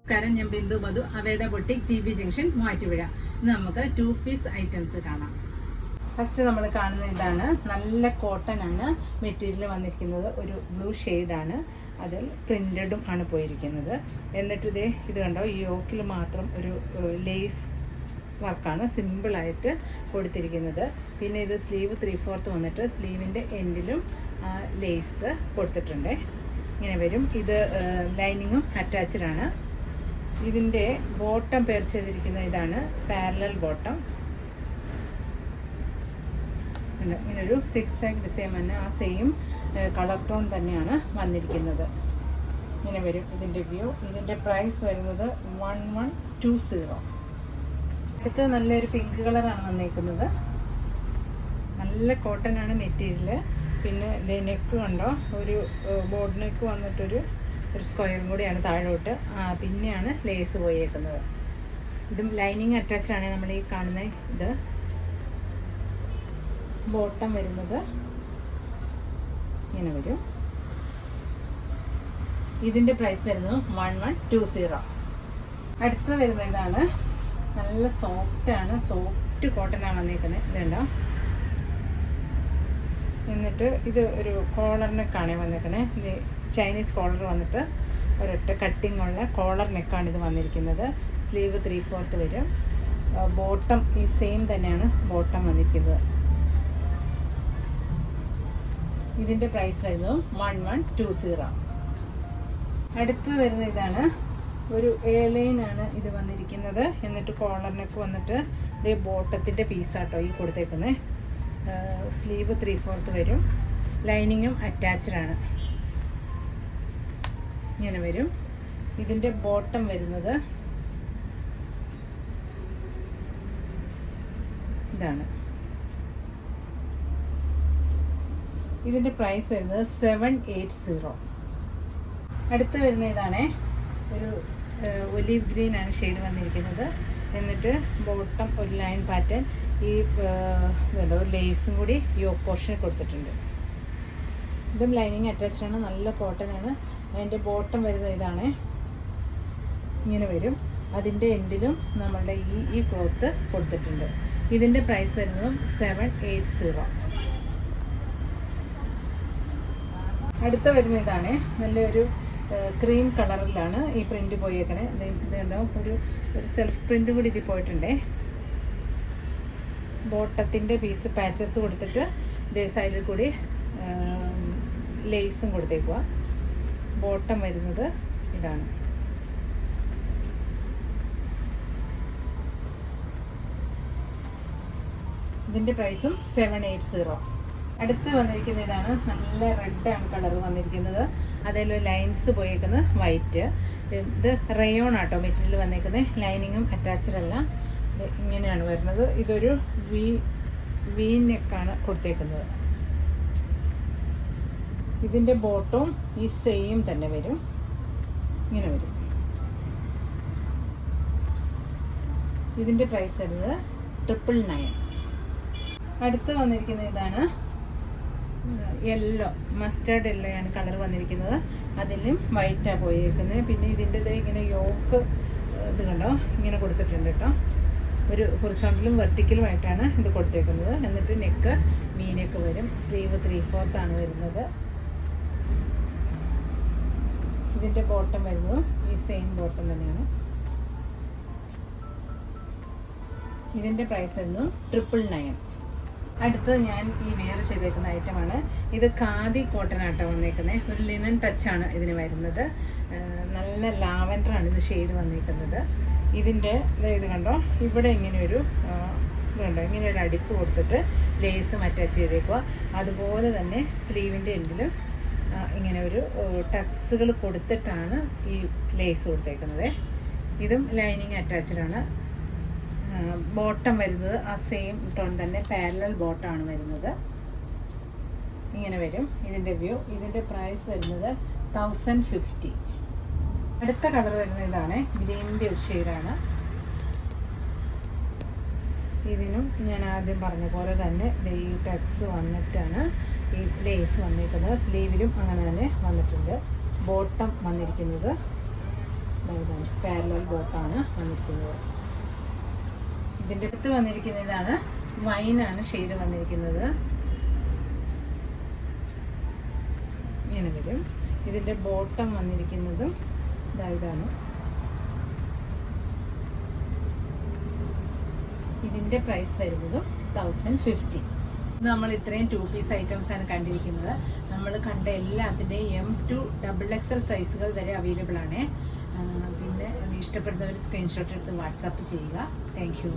നമസ്കാരം, ഞാൻ Bindu Madhu, Aveda boutique, T B junction, Muvattupuzha. ഇന്ന് നമുക്ക് 2 പീസ് ഐറ്റംസ് കാണാം. ഫസ്റ്റ് നമ്മൾ കാണുന്ന ഇതാണ്. നല്ല കോട്ടൺ ആണ് മെറ്റീരിയൽ വന്നിരിക്കുന്നത്. ഒരു ബ്ലൂ ഷെയ്ഡാണ്, അതിൽ പ്രിന്റഡും ആണ് പോയിരിക്കുന്നത്. എന്നിട്ട് ഇത് കണ്ടോ, ഈ യോക്കിൽ മാത്രം ഒരു ലേസ് വർക്കാണ് സിമ്പിളായിട്ട് കൊടുത്തിരിക്കുന്നത്. പിന്നെ ഇത് സ്ലീവ് 3/4 വന്നിട്ട് സ്ലീവിൻ്റെ എൻഡിലും ലേസ് കൊടുത്തിട്ടുണ്ട്. ഇങ്ങനെ വരും. ഇത് ലൈനിങ്ങും അറ്റാച്ച്ഡ് ആണ്. ഇതിൻ്റെ ബോട്ടം പേർ ചെയ്തിരിക്കുന്ന ഇതാണ് പാരലൽ ബോട്ടം. ഇങ്ങനൊരു 6 ഡിസൈൻ തന്നെ, ആ സെയിം കളർ ടോൺ തന്നെയാണ് വന്നിരിക്കുന്നത്. ഇങ്ങനെ വരും ഇതിൻ്റെ വ്യൂ. ഇതിൻ്റെ പ്രൈസ് വരുന്നത് 1120. അടുത്ത് നല്ലൊരു പിങ്ക് കളറാണ് വന്നിരിക്കുന്നത്. നല്ല കോട്ടൺ ആണ് മെറ്റീരിയൽ. പിന്നെ നെക്ക് കണ്ടോ, ഒരു ബോർഡ് നെക്ക് വന്നിട്ടൊരു സ്ക്വയറും കൂടിയാണ് താഴോട്ട്. പിന്നെയാണ് ലേസ് പോയേക്കുന്നത്. ഇതും ലൈനിങ് അറ്റാച്ച്ഡ് ആണ്. നമ്മൾ ഈ കാണുന്ന ഇത് ബോട്ടം വരുന്നത് ഇങ്ങനെ വരും. ഇതിൻ്റെ പ്രൈസ് വരുന്നത് 1120. അടുത്തത് വരുന്നത് ഇതാണ്. നല്ല സോഫ്റ്റ് ആണ്, സോഫ്റ്റ് കോട്ടനാണ് വന്നിരിക്കുന്നത്. ഇതുണ്ടോ. എന്നിട്ട് ഇത് ഒരു കോളർ നെക്കാണ് വന്നിരിക്കുന്നത്. ചൈനീസ് കോളർ വന്നിട്ട് ഒരൊറ്റ കട്ടിങ് ഉള്ള കോളർ നെക്കാണ് ഇത് വന്നിരിക്കുന്നത്. സ്ലീവ് 3/4 വരും. ബോട്ടം ഈ സെയിം തന്നെയാണ് ബോട്ടം വന്നിരിക്കുന്നത്. ഇതിൻ്റെ പ്രൈസ് വരുന്നത് 1120. അടുത്ത് വരുന്ന ഇതാണ്. ഒരു എയർലൈനാണ് ഇത് വന്നിരിക്കുന്നത്. എന്നിട്ട് കോളർ നെക്ക് വന്നിട്ട് ഇത് ബോട്ടത്തിൻ്റെ പീസാട്ടോ ഈ കൊടുത്തേക്കുന്നത്. സ്ലീവ് 3/4 വരും. ലൈനിങ്ങും അറ്റാച്ച്ഡ് ആണ്. ഇങ്ങനെ വരും. ഇതിൻ്റെ ബോട്ടം വരുന്നത് ഇതാണ്. ഇതിൻ്റെ പ്രൈസ് വരുന്നത് 780. അടുത്ത് വരുന്ന ഇതാണ്. ഒരു ഒലിവ് ഗ്രീൻ ആണ് ഷെയ്ഡ് വന്നിരിക്കുന്നത്. എന്നിട്ട് ബോട്ടം ഒരു ലൈൻ പാറ്റേൺ, ഈ ലേസും കൂടി യോക്ക് പോർഷനിൽ കൊടുത്തിട്ടുണ്ട്. ഇതും ലൈനിങ് അറ്റാച്ച്ഡ് ആണ്. നല്ല കോട്ടൺ ആണ്. അതിൻ്റെ ബോട്ടം വരുന്നത് ഇതാണ്. ഇങ്ങനെ വരും. അതിൻ്റെ എൻഡിലും നമ്മളുടെ ഈ ക്ലോത്ത് കൊടുത്തിട്ടുണ്ട്. ഇതിൻ്റെ പ്രൈസ് വരുന്നതും 780. അടുത്ത വരുന്ന ഇതാണ്. നല്ലൊരു ക്രീം കളറിലാണ് ഈ പ്രിൻ്റ് പോയേക്കണേ. ഇതുണ്ടോ, ഒരു സെൽഫ് പ്രിൻ്റ് കൂടി ഇതിൽ പോയിട്ടുണ്ടേ. ബോട്ടത്തിൻ്റെ പീസ് പാച്ചസ് കൊടുത്തിട്ട് ഇതേ സൈഡിൽ കൂടി ലേസും കൊടുത്തേക്കുക. ബോട്ടം വരുന്നത് ഇതാണ്. ഇതിൻ്റെ പ്രൈസും 780. അടുത്ത് വന്നിരിക്കുന്ന ഇതാണ്. നല്ല റെഡാണ് കളർ വന്നിരിക്കുന്നത്. അതിൽ ലൈൻസ് പോയേക്കുന്നത് വൈറ്റ്. ഇത് റയോൺ ആട്ടോ മെറ്റീരിയൽ വന്നിരിക്കുന്നത്. ലൈനിങ്ങും അറ്റാച്ച്ഡ് അല്ല. ഇങ്ങനെയാണ് വരുന്നത്. ഇതൊരു വി നെക്കാണ് കൊടുത്തേക്കുന്നത്. ഇതിൻ്റെ ബോട്ടവും ഈ സെയിം തന്നെ വരും. ഇങ്ങനെ വരും. ഇതിൻ്റെ പ്രൈസ് വരുന്നത് 999. അടുത്ത് വന്നിരിക്കുന്ന ഇതാണ്. യെല്ലോ, മസ്റ്റേർഡ് യെല്ലോ ആണ് കളർ വന്നിരിക്കുന്നത്. അതിലും വൈറ്റാണ് പോയിരിക്കുന്നത്. പിന്നെ ഇതിൻ്റെ ഇങ്ങനെ യോക്ക് ഇത് കണ്ടോ, ഇങ്ങനെ കൊടുത്തിട്ടുണ്ട് കേട്ടോ. ഒരു ഹൊറിസോണ്ടലും വെർട്ടിക്കലുമായിട്ടാണ് ഇത് കൊടുത്തേക്കുന്നത്. എന്നിട്ട് നെക്ക് നെക്ക് വരും. സ്ലീവ് 3/4 ആണ് വരുന്നത്. ഇതിൻ്റെ ബോട്ടം വരുന്നത് ഈ സെയിം ബോട്ടം തന്നെയാണ്. ഇതിൻ്റെ പ്രൈസ് വരുന്നത് 999. അടുത്തത് ഞാൻ ഈ വെയർ ചെയ്തേക്കുന്ന ഐറ്റമാണ്. ഇത് ഖാദി കോട്ടൺ ആട്ടോ വന്നേക്കുന്നത്. ഒരു ലിനൻ ടച്ചാണ് ഇതിന് വരുന്നത്. നല്ല ലാവൻഡറാണ് ഇത് ഷെയ്ഡ് വന്നിരിക്കുന്നത്. ഇതിൻ്റെ ഇത് കണ്ടോ, ഇവിടെ ഇങ്ങനെയൊരു ഇതുണ്ടോ, ഇങ്ങനെ ഒരു അടിപ്പ് കൊടുത്തിട്ട് ലേസും അറ്റാച്ച് ചെയ്തേക്കുക. അതുപോലെ തന്നെ സ്ലീവിൻ്റെ എൻഡിലും ഇങ്ങനെ ഒരു ടക്സുകൾ കൊടുത്തിട്ടാണ് ഈ ലേസ് കൊടുത്തേക്കുന്നത്. ഇതും ലൈനിങ് അറ്റാച്ച്ഡ് ആണ്. ബോട്ടം വരുന്നത് ആ സെയിം ടോൺ തന്നെ, പാരലൽ ബോട്ടമാണ് വരുന്നത്. ഇങ്ങനെ വരും ഇതിൻ്റെ വ്യൂ. ഇതിൻ്റെ പ്രൈസ് വരുന്നത് 1050. അടുത്ത കളർ വരുന്നത് ഇതാണ്. ഗ്രീനിൻ്റെ ഒരു ഷെയ്ഡാണ്. ഇതിനും ഞാൻ ആദ്യം പറഞ്ഞ പോലെ തന്നെ ഈ ടക്സ് വന്നിട്ടാണ് ഈ ലേസ് വന്നിരിക്കുന്നത്. സ്ലീവിലും അങ്ങനെ തന്നെ വന്നിട്ടുണ്ട്. ബോട്ടം വന്നിരിക്കുന്നത് ഇതാണ് പാരലൽ ബോട്ടാണ് വന്നിരിക്കുന്നത്. ഇതിൻ്റെ അടുത്ത് വന്നിരിക്കുന്ന ഇതാണ് വൈനാണ് ഷെയ്ഡ് വന്നിരിക്കുന്നത്. ഇങ്ങനെ വരും. ഇതിൻ്റെ ബോട്ടം വന്നിരിക്കുന്നതും ഇതാണ്. ഇതിൻ്റെ പ്രൈസ് വരുന്നതും 1050. നമ്മൾ ഇത്രയും 2 പീസ് ഐറ്റംസ് ആണ് കണ്ടിരിക്കുന്നത്. നമ്മൾ കണ്ട എല്ലാത്തിൻ്റെയും M to XXL സൈസുകൾ വരെ അവൈലബിൾ ആണ്. പിന്നെ ഇഷ്ടപ്പെടുന്നവർ സ്ക്രീൻഷോട്ട് എടുത്ത് വാട്സാപ്പ് ചെയ്യുക. Thank you.